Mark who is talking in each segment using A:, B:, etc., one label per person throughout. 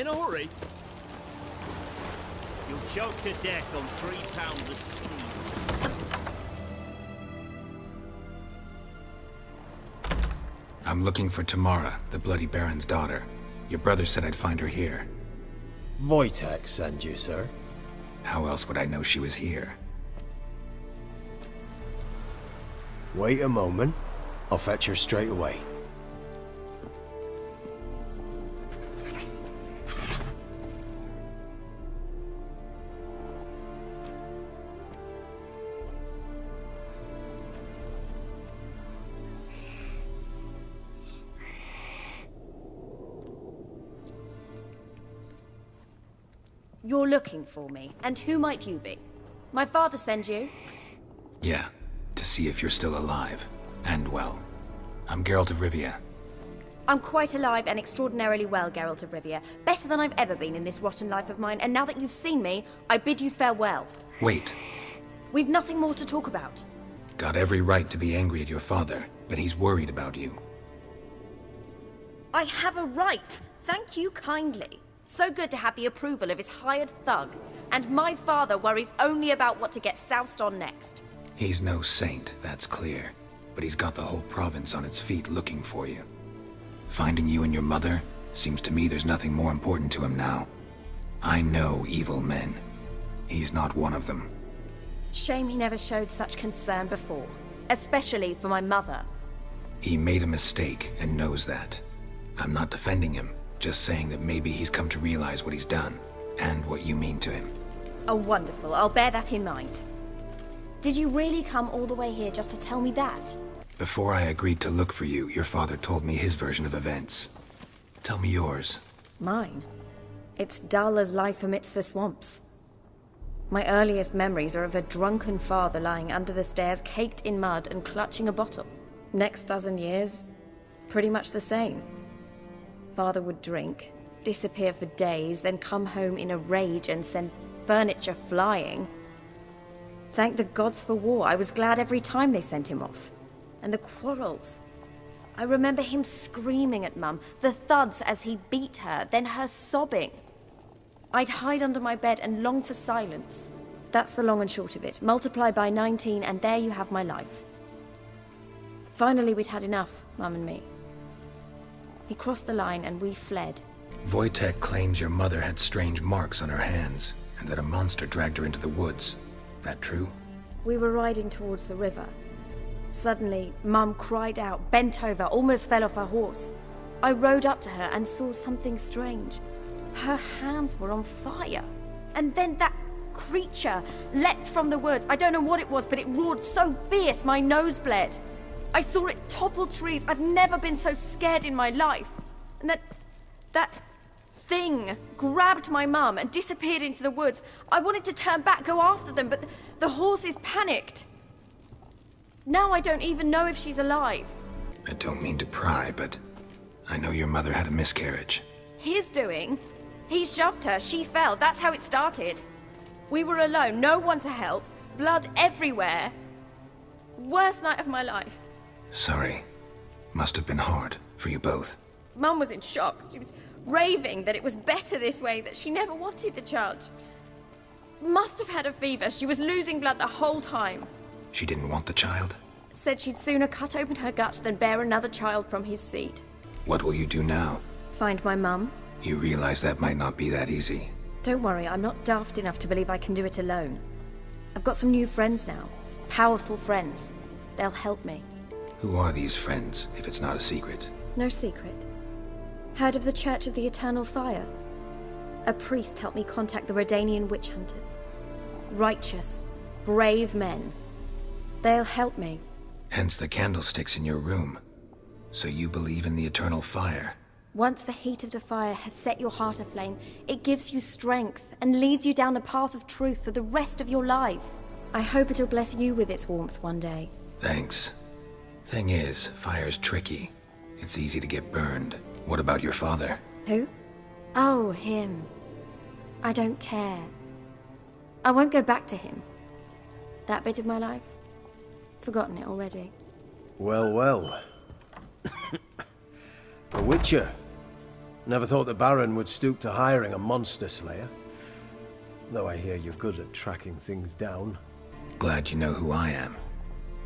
A: in a hurry. You'll choke to death on 3 pounds of steam.
B: I'm looking for Tamara, the Bloody Baron's daughter. Your brother said I'd find her here.
C: Wojtek send you, sir.
B: How else would I know she was here?
C: Wait a moment. I'll fetch her straight away.
D: You're looking for me, and who might you be? My father send you?
B: Yeah, to see if you're still alive. And well. I'm Geralt of Rivia.
D: I'm quite alive and extraordinarily well, Geralt of Rivia. Better than I've ever been in this rotten life of mine, and now that you've seen me, I bid you farewell.
B: Wait.
D: We've nothing more to talk about.
B: Got every right to be angry at your father, but he's worried about you.
D: I have a right. Thank you kindly. So good to have the approval of his hired thug. And my father worries only about what to get soused on next.
B: He's no saint, that's clear. But he's got the whole province on its feet looking for you. Finding you and your mother, seems to me there's nothing more important to him now. I know evil men. He's not one of them.
D: Shame he never showed such concern before. Especially for my mother.
B: He made a mistake and knows that. I'm not defending him. Just saying that maybe he's come to realize what he's done, and what you mean to him.
D: Oh, wonderful. I'll bear that in mind. Did you really come all the way here just to tell me that?
B: Before I agreed to look for you, your father told me his version of events. Tell me yours.
D: Mine? It's dull as life amidst the swamps. My earliest memories are of a drunken father lying under the stairs, caked in mud and clutching a bottle. Next dozen years, pretty much the same. Father would drink, disappear for days, then come home in a rage and send furniture flying. Thank the gods for war. I was glad every time they sent him off. And the quarrels. I remember him screaming at Mum, the thuds as he beat her, then her sobbing. I'd hide under my bed and long for silence. That's the long and short of it. Multiply by 19 and there you have my life. Finally we'd had enough, Mum and me. He crossed the line and we fled.
B: Wojtek claims your mother had strange marks on her hands, and that a monster dragged her into the woods. That true?
D: We were riding towards the river. Suddenly, Mum cried out, bent over, almost fell off her horse. I rode up to her and saw something strange. Her hands were on fire. And then that creature leapt from the woods. I don't know what it was, but it roared so fierce my nose bled. I saw it topple trees. I've never been so scared in my life. And that thing grabbed my mum and disappeared into the woods. I wanted to turn back, go after them, but the horses panicked. Now I don't even know if she's alive.
B: I don't mean to pry, but I know your mother had a miscarriage.
D: His doing? He shoved her, she fell, that's how it started. We were alone, no one to help, blood everywhere. Worst night of my life.
B: Sorry. Must have been hard for you both.
D: Mum was in shock. She was raving that it was better this way, that she never wanted the child. Must have had a fever. She was losing blood the whole time.
B: She didn't want the child?
D: Said she'd sooner cut open her gut than bear another child from his seed.
B: What will you do now?
D: Find my mum.
B: You realize that might not be that easy.
D: Don't worry, I'm not daft enough to believe I can do it alone. I've got some new friends now. Powerful friends. They'll help me.
B: Who are these friends, if it's not a secret?
D: No secret. Heard of the Church of the Eternal Fire? A priest helped me contact the Redanian witch hunters. Righteous, brave men. They'll help me.
B: Hence the candlesticks in your room. So you believe in the eternal fire?
D: Once the heat of the fire has set your heart aflame, it gives you strength and leads you down the path of truth for the rest of your life. I hope it'll bless you with its warmth one day.
B: Thanks. Thing is, fire's tricky. It's easy to get burned. What about your father?
D: Who? Oh, him. I don't care. I won't go back to him. That bit of my life? Forgotten it already.
C: Well, well. A witcher. Never thought the Baron would stoop to hiring a monster slayer. Though I hear you're good at tracking things down.
B: Glad you know who I am.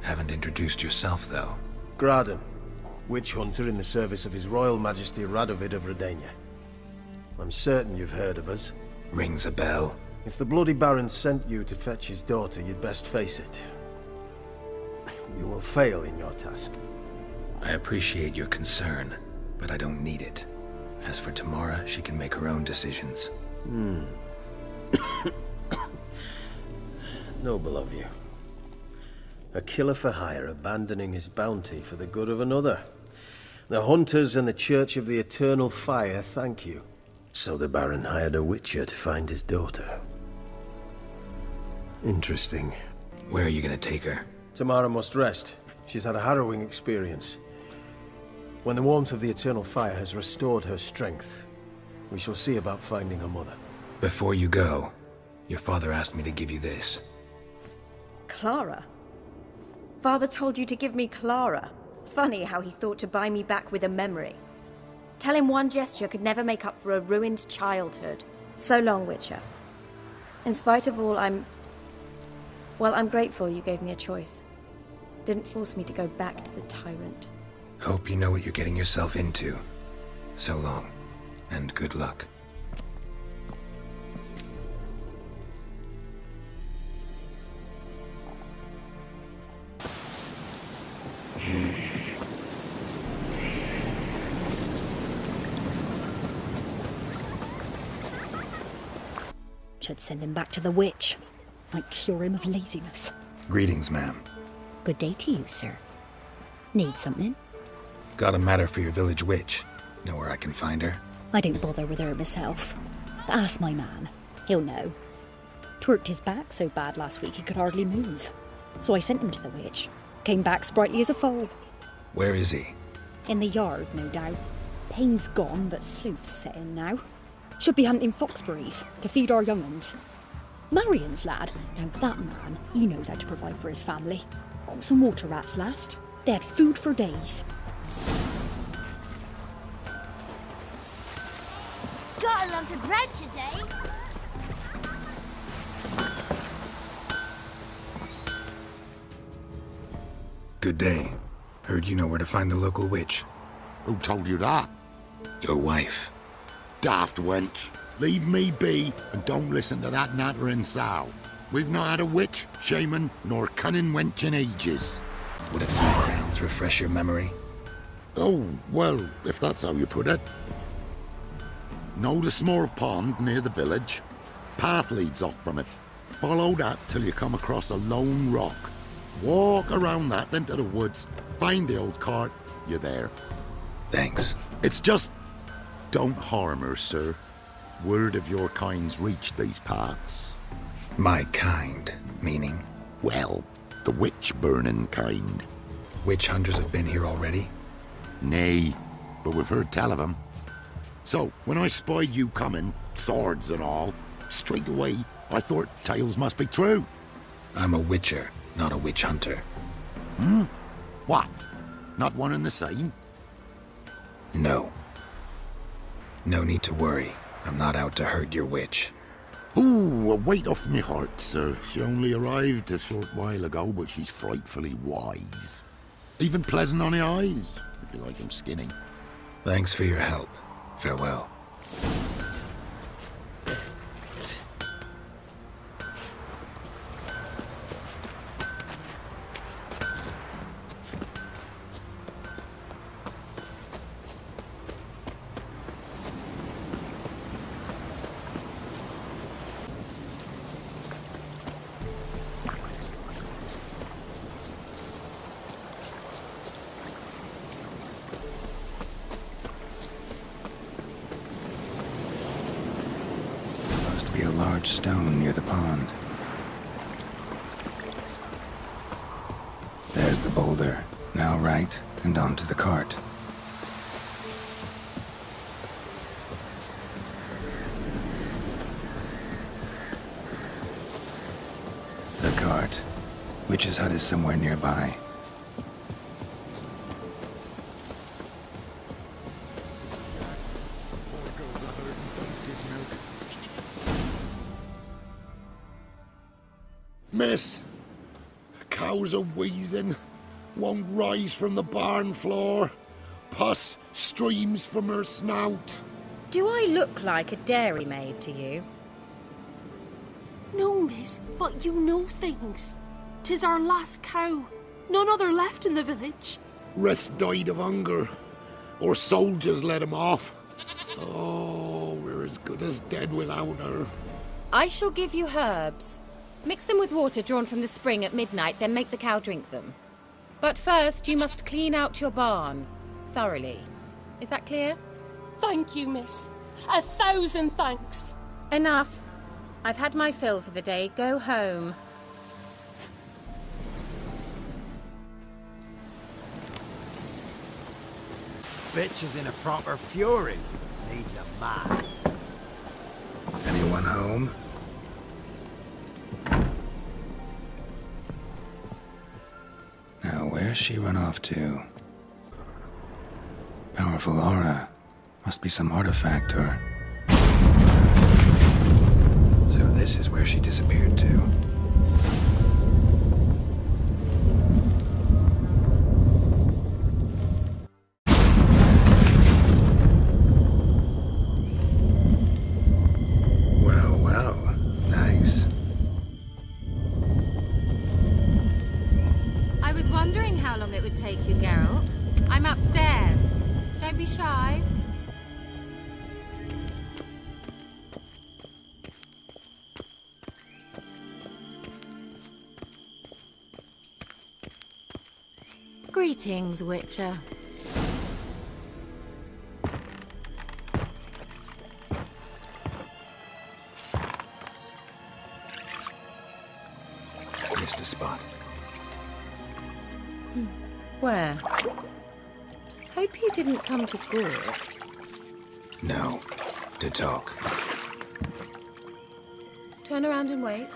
B: Haven't introduced yourself, though.
C: Graden, witch hunter in the service of His Royal Majesty Radovid of Redania. I'm certain you've heard of us.
B: Rings a bell.
C: If the bloody Baron sent you to fetch his daughter, you'd best face it. You will fail in your task.
B: I appreciate your concern, but I don't need it. As for Tamara, she can make her own decisions.
C: Noble of you. A killer for hire abandoning his bounty for the good of another. The hunters and the Church of the Eternal Fire thank you. So the Baron hired a witcher to find his daughter. Interesting.
B: Where are you gonna take her?
C: Tamara must rest. She's had a harrowing experience. When the warmth of the Eternal Fire has restored her strength, we shall see about finding her mother.
B: Before you go, your father asked me to give you this.
D: Clara? Father told you to give me Clara. Funny how he thought to buy me back with a memory. Tell him one gesture could never make up for a ruined childhood. So long, Witcher. In spite of all, I'm grateful you gave me a choice. Didn't force me to go back to the tyrant.
B: Hope you know what you're getting yourself into. So long, and good luck.
E: Should send him back to the witch. Might cure him of laziness.
B: Greetings, ma'am.
E: Good day to you, sir. Need something?
B: Got a matter for your village witch. Know where I can find her?
E: I don't bother with her myself. But ask my man. He'll know. Twerked his back so bad last week he could hardly move. So I sent him to the witch. Came back sprightly as a foal.
B: Where is he?
E: In the yard, no doubt. Pain's gone, but sleuth's set in now. Should be hunting foxberries to feed our young uns. Marion's lad. Now that man, he knows how to provide for his family. Got some water rats last. They had food for days.
F: Got a lump of bread today.
B: Good day. Heard you know where to find the local witch.
G: Who told you that?
B: Your wife.
G: Daft wench. Leave me be and don't listen to that nattering sow. We've not had a witch, shaman, nor cunning wench in ages.
B: Would a few crowns refresh your memory?
G: Oh, well, if that's how you put it. Know the small pond near the village? Path leads off from it. Follow that till you come across a lone rock. Walk around that into the woods, find the old cart, you're there.
B: Thanks.
G: It's just... don't harm her, sir. Word of your kind's reached these parts.
B: My kind, meaning?
G: Well, the witch-burning kind.
B: Witch hunters have been here already?
G: Nay, but we've heard tell of them. So, when I spied you coming, swords and all, straight away I thought tales must be true.
B: I'm a witcher, not a witch hunter.
G: What? Not one and the same?
B: No. No need to worry. I'm not out to hurt your witch.
G: Ooh, a weight off me heart, sir. She only arrived a short while ago, but she's frightfully wise. Even pleasant on the eyes, if you like 'em skinny.
B: Thanks for your help. Farewell. Be a large stone near the pond. There's the boulder. Now right, and onto the cart. The cart. Witch's hut is somewhere nearby.
G: miss. The cows are wheezing, won't rise from the barn floor. Pus streams from her snout.
D: Do I look like a dairymaid to you?
H: No, miss, but you know things. 'Tis our last cow. None other left in the village.
G: Rest died of hunger, or soldiers let him off. Oh, we're as good as dead without her.
D: I shall give you herbs. Mix them with water drawn from the spring at midnight, then make the cow drink them. But first, you must clean out your barn thoroughly. Is that clear?
H: Thank you, miss. 1,000 thanks.
D: Enough. I've had my fill for the day. Go home.
I: Bitch is in a proper fury. Needs a man.
B: Anyone home? Now, where's she run off to? Powerful aura. Must be some artifact or... So this is where she disappeared to. Well, well. Nice.
D: I was wondering how long it would take you, Geralt. I'm upstairs. Don't be shy. Greetings, Witcher.
B: Missed a spot.
D: Where? Hope you didn't come to Gork.
B: No. To talk.
D: Turn around and wait.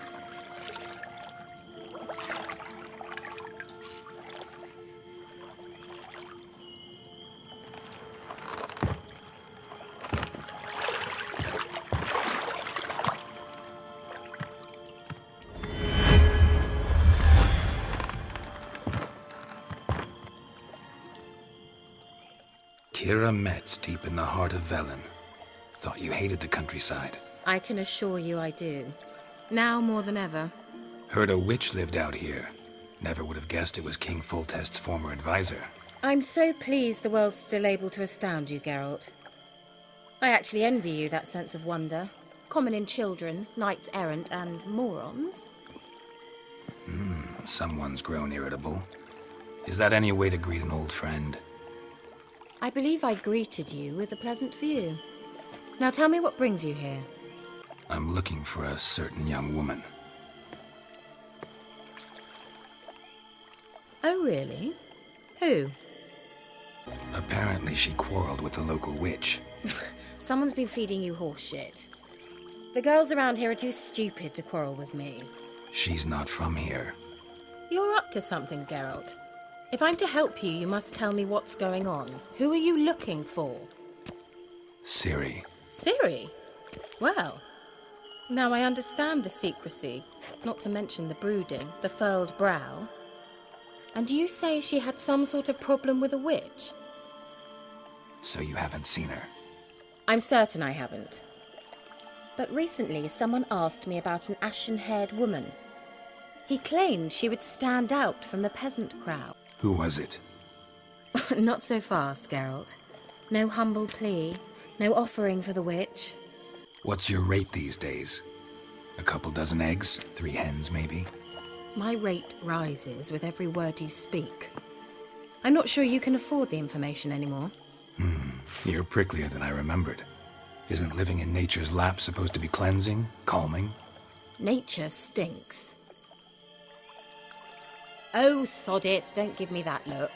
B: Kira Metz deep in the heart of Velen. Thought you hated the countryside.
D: I can assure you I do. Now more than ever.
B: Heard a witch lived out here. Never would have guessed it was King Foltest's former advisor.
D: I'm so pleased the world's still able to astound you, Geralt. I actually envy you that sense of wonder. Common in children, knights errant, and morons.
B: Someone's grown irritable. Is that any way to greet an old friend?
D: I believe I greeted you with a pleasant view. Now tell me what brings you here.
B: I'm looking for a certain young woman.
D: Oh, really? Who?
B: Apparently she quarreled with the local witch.
D: Someone's been feeding you horse shit. The girls around here are too stupid to quarrel with me.
B: She's not from here.
D: You're up to something, Geralt. If I'm to help you, you must tell me what's going on. Who are you looking for?
B: Ciri.
D: Ciri? Well, now I understand the secrecy, not to mention the brooding, the furled brow. And you say she had some sort of problem with a witch?
B: So you haven't seen her?
D: I'm certain I haven't. But recently someone asked me about an ashen-haired woman. He claimed she would stand out from the peasant crowd.
B: Who was it?
D: Not so fast, Geralt. No humble plea, no offering for the witch.
B: What's your rate these days? A couple dozen eggs? 3 hens, maybe?
D: My rate rises with every word you speak. I'm not sure you can afford the information anymore.
B: You're pricklier than I remembered. Isn't living in nature's lap supposed to be cleansing, calming?
D: Nature stinks. Oh, sod it, don't give me that look.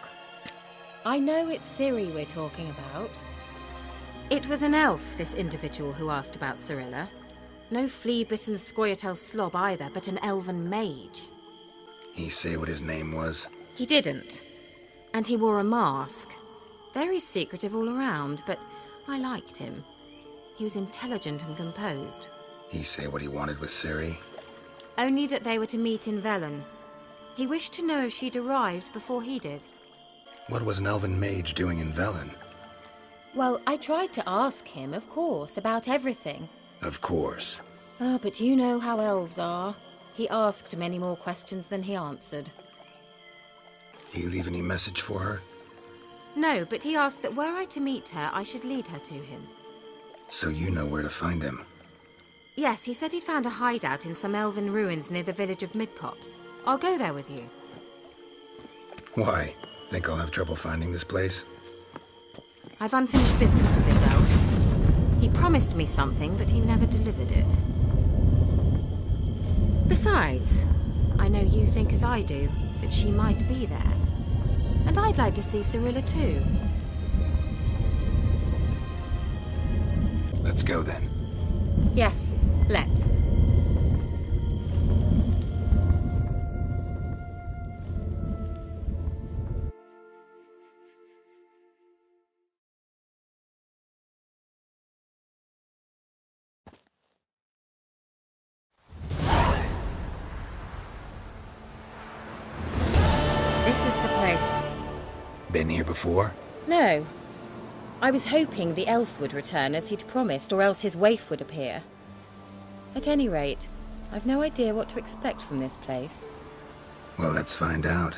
D: I know it's Ciri we're talking about. It was an elf, this individual who asked about Cirilla. No flea-bitten Scoia'tael slob either, but an elven mage.
B: He say what his name was?
D: He didn't. And he wore a mask. Very secretive all around, but I liked him. He was intelligent and composed.
B: He say what he wanted with Ciri?
J: Only that they were to meet in Velen. He wished to know if she'd arrived before he did.
B: What was an elven mage doing in Velen?
J: Well, I tried to ask him, of course, about everything.
B: Of course.
J: Oh, but you know how elves are. He asked many more questions than he answered.
B: You leave any message for her?
J: No, but he asked that were I to meet her, I should lead her to him.
B: So you know where to find him?
J: Yes, he said he found a hideout in some elven ruins near the village of Midcopse. I'll go there with you.
B: Why? Think I'll have trouble finding this place?
J: I've unfinished business with this elf. He promised me something, but he never delivered it. Besides, I know you think as I do, that she might be there. And I'd like to see Cyrilla too.
B: Let's go then.
J: Yes, let's. This is the place.
B: Been here before?
J: No. I was hoping the elf would return as he'd promised, or else his waif would appear. At any rate, I've no idea what to expect from this place.
B: Well, let's find out.